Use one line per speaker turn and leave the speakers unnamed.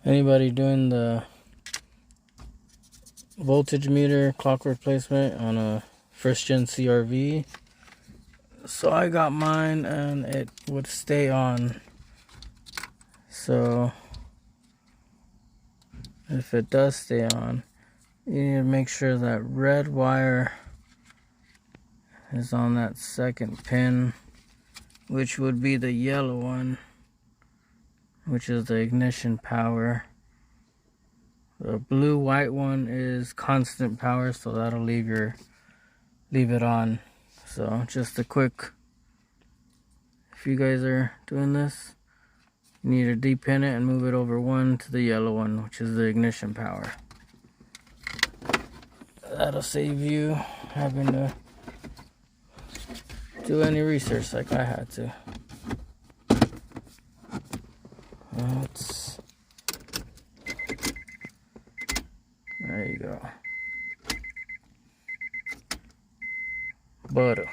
Anybody doing the voltage meter clock replacement on a first gen CRV? So I got mine and it would stay on. So if it does stay on, you need to make sure that red wire is on that second pin, which would be the yellow one, which is the ignition power. The blue white one is constant power, so that'll leave it on. So just a quick, if you guys are doing this, you need to depin it and move it over one to the yellow one, which is the ignition power. That'll save you having to do any research like I had to. There you go. Butter.